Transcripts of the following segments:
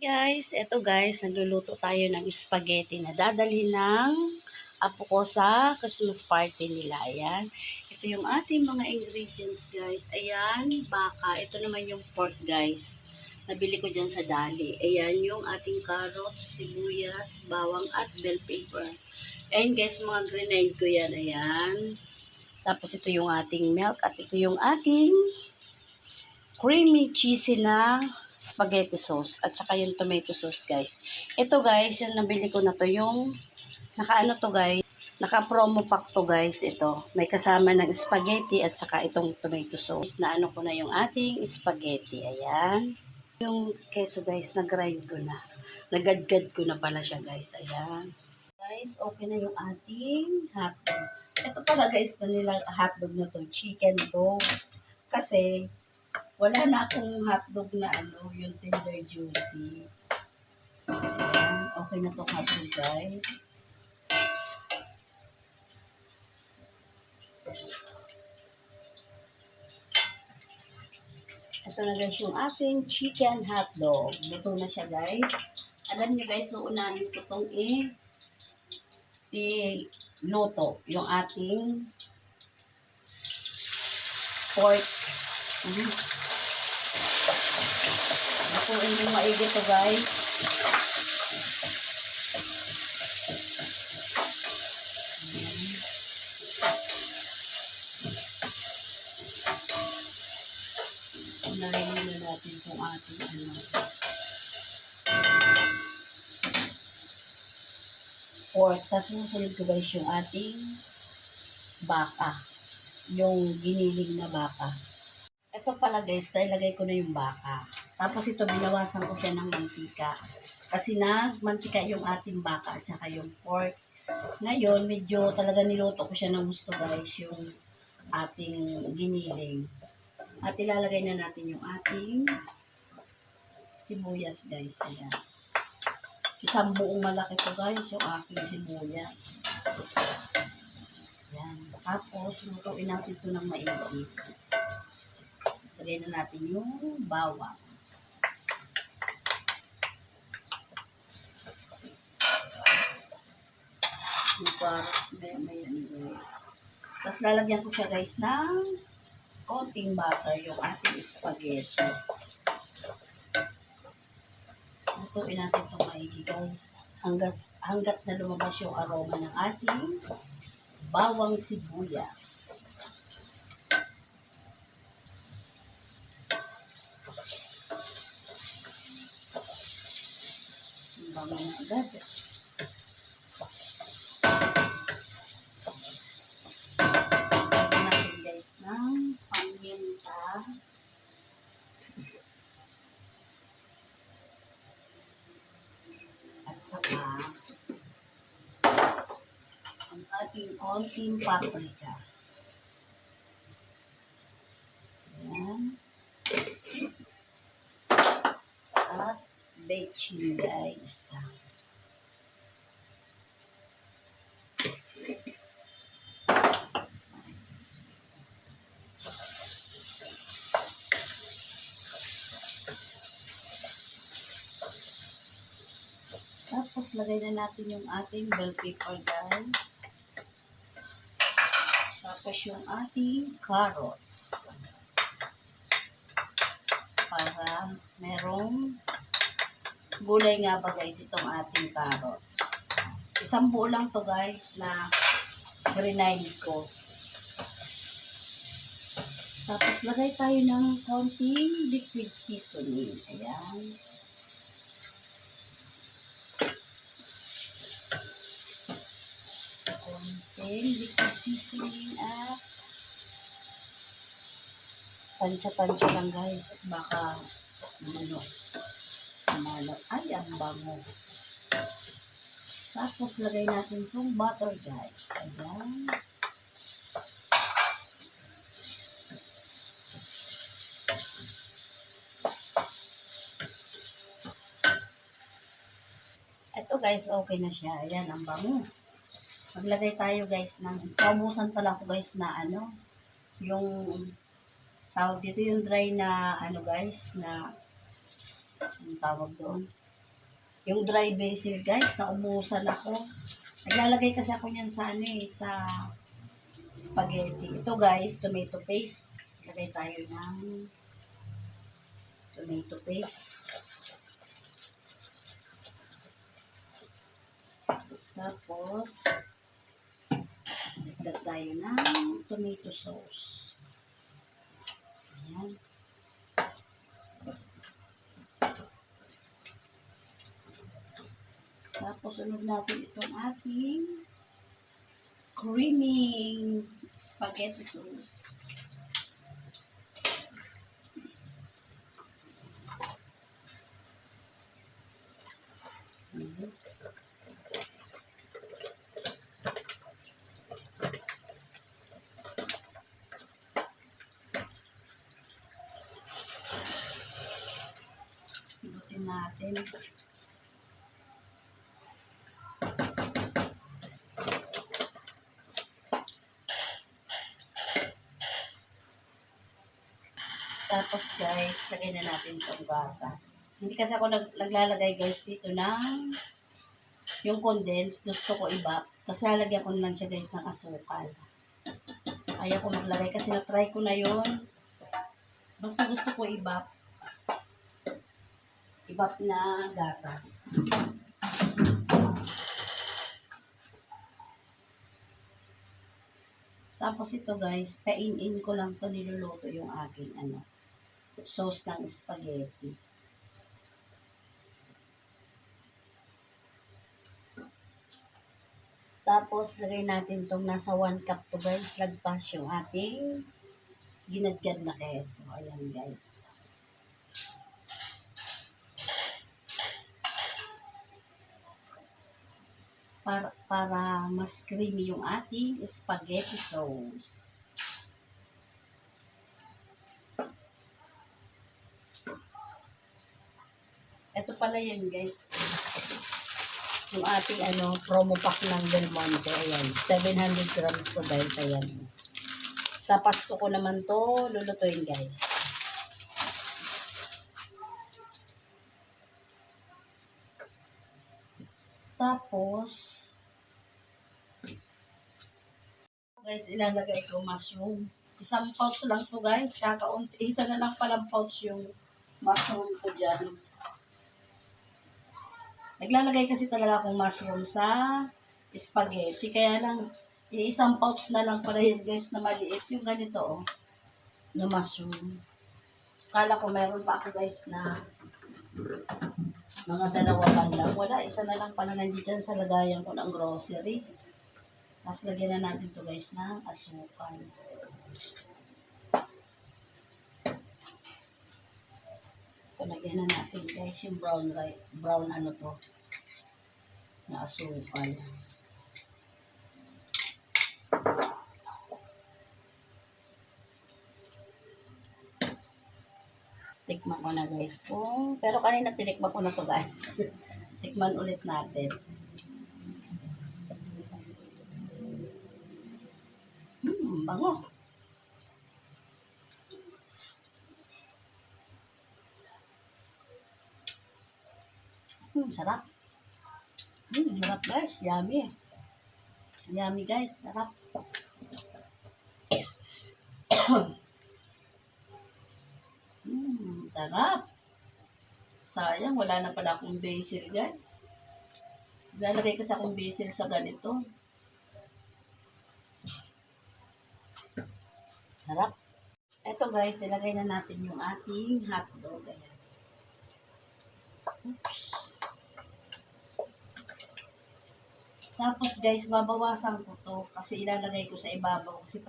Guys, eto guys, nagluluto tayo ng spaghetti na dadalhin ng apo ko sa Christmas party nila. Ayan. Ito yung ating mga ingredients guys. Ayan, baka. Ito naman yung pork guys. Nabili ko dyan sa Dali. Ayan yung ating carrots, sibuyas, bawang at bell pepper. Ayan guys, mga grenade ko yan. Ayan. Tapos ito yung ating milk at ito yung ating creamy cheesy na spaghetti sauce at saka yung tomato sauce guys. Ito guys, yung nabili ko na to yung naka-ano to guys, naka-promo pack to guys. Ito, may kasama ng spaghetti at saka itong tomato sauce. Na ano ko na yung ating spaghetti. Ayan. Yung keso guys, nag-grind ko na. Nagadgad ko na pala siya guys. Ayan. Guys, okay na yung ating hotdog. Ito pala guys, na nila hotdog na to, chicken dog. Kasi wala na akong hotdog na yung tender juicy. Ayan, okay na to hotdog guys. Ito na guys yung ating chicken hotdog. Luto na siya guys. Alam niyo guys, uunahin ko itong i-luto yung ating pork. Nakuin yung maigi to guys. Unahin na natin itong ating pork. Tapos susunod ko guys yung ating baka. Yung giniling na baka. Ito pala guys, ilagay ko na yung baka. Tapos ito, binawasan ko siya ng mantika. Kasi nagmantika yung ating baka at saka yung pork. Ngayon, medyo talaga niluto ko siya ng gusto guys, yung ating giniling. At ilalagay na natin yung ating sibuyas guys. Ayan. Isang buong malaki to guys, yung aking sibuyas. Ayan. Tapos, lutuin natin ito ng maigi. Lagay na natin yung bawang. Yung carrots, may guys. Tapos lalagyan ko siya guys ng konting butter, yung ating spaghetti. Lutuin natin itong maigi guys. Hanggat na lumabas yung aroma ng ating bawang sibuyas. Bango na agad. Lagyan natin guys ng paminta. At saka ang ating konting paprika. Ayan. At bechin guys. Tapos lagay na natin yung ating bell pepper guys. Tapos yung ating carrots. Para merong gulay nga ba guys itong ating carrots. Isang buo lang to guys na grenade ko. Tapos lagay tayo ng konting liquid seasoning. Ayan. Konting liquid seasoning at tansya-tansya lang guys. At baka ay ang bango. Tapos lagay natin itong butter guys. Ayan. Ito guys, okay na siya. Ayan, ang bango. Maglagay tayo guys ng, paubusan pala ako guys na yung tawag dito yung dry na guys, na ang tawag doon, Yung dry basil guys, naumusan ako. Naglalagay kasi ako niyan sa sa spaghetti. Ito guys, tomato paste. Lagay tayo ng tomato paste. Tapos, dagdag tayo ng tomato sauce. Ayan. Tapos, sunod natin itong ating creamy spaghetti sauce. Sibutin natin. Tapos guys, lagay na natin itong gatas. Hindi kasi ako naglalagay guys dito ng yung condense. Gusto ko iba. Tapos lalagyan ko na lang siya guys ng asukal. Ayaw ko maglagay kasi na-try ko na yon. Basta gusto ko ibap. Ibap na gatas. Tapos ito guys, pain-in ko lang to, niluluto yung aking sauce ng spaghetti. Tapos lagay natin tong nasa 1 cup to guys, lagpas yung ating ginadgad na keso. Ayan guys. Para mas creamy yung ating spaghetti sauce. Ito pala yun guys. Yung ating promo pack ng Del Monte. Ayan. 700 grams to guys. Ayan. Sa Pasko ko naman to lulutuin guys. Tapos, guys, ilalagay ko mushroom. Isang pouch lang to guys. Kakaunti. Isa na lang palang pouch yung mushroom ko dyan. Naglalagay kasi talaga akong mushroom sa spaghetti. Kaya lang, isang pouch na lang pala yun guys na maliit. Yung ganito na mushroom. Kala ko meron pa ako guys na mga dalawa man lang. Wala, isa na lang pala nandiyan dyan sa lagayan ko ng grocery. Tapos lagyan na natin to guys ng asukal. Lagyan na natin guys yung brown to na asukal. Tikman ko na guys pero kanina tinikman ko na to guys. Tikman ulit natin. Bango. Sarap. Sarap guys, yummy. Yummy guys, sarap. Sarap. Sayang, wala na pala akong basil guys. Lalagay kasi akong basil sa ganito. Sarap. Eto guys, ilagay na natin yung ating hotdog. Ayan. Oops. Tapos guys, babawasan ko to kasi ilalagay ko sa ibabaw kasi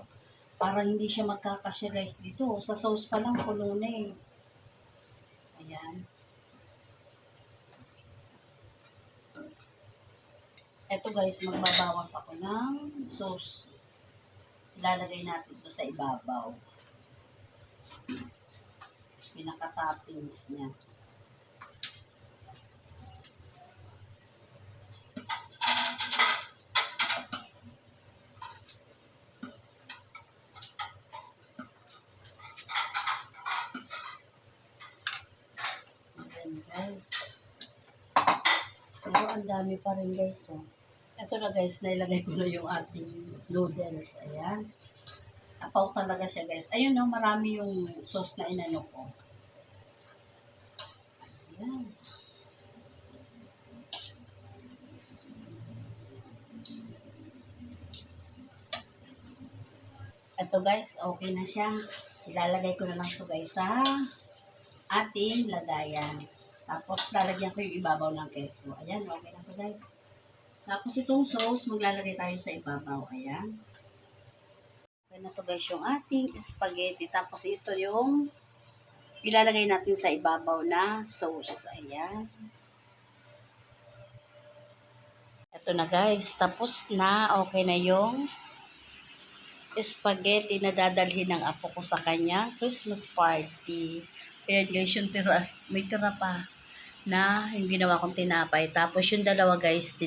parang hindi siya magkakasya guys dito. Sa sauce pa lang kulo na eh. Ayan. Eto guys, magbabawas ako ng sauce. Ilalagay natin to sa ibabaw. Pinaka-toppings niya. Ayan guys. ang dami pa rin guys. Oh. Ito na guys, nailagay ko na yung ating noodles. Ayan. Tapaw talaga siya guys. Ayun no, marami yung sauce na inano ko. Ayan. Ito guys, okay na siya. Ilalagay ko na lang ito guys sa ating lagayan. Tapos lalagyan ko yung ibabaw ng queso. Ayan, okay na ito guys. Tapos itong sauce, maglalagay tayo sa ibabaw. Ayan. Okay na ito guys yung ating spaghetti. Tapos ito yung ilalagay natin sa ibabaw na sauce. Ayan. Ito na guys. Tapos na, okay na yung spaghetti na dadalhin ng apo ko sa kanya Christmas party. Ayan guys, yung tira, may tira pa na yung ginawa kong tinapay. Tapos yung dalawa guys,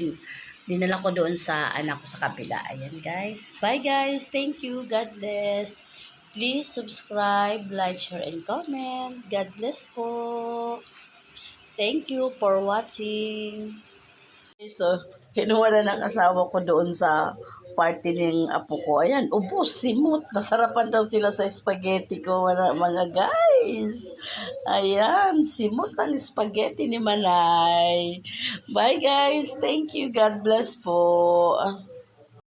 dinala ko doon sa anak ko sa kabila. Ayan guys. Bye guys. Thank you. God bless. Please subscribe, like, share, and comment. God bless po. Thank you for watching. So, kinuha na ng asawa ko doon sa party ng apo ko. Ayan, ubos, simot. Nasarapan daw sila sa spaghetti ko, mga guys. Ayan, simot ang spaghetti ni Manay. Bye guys. Thank you. God bless po.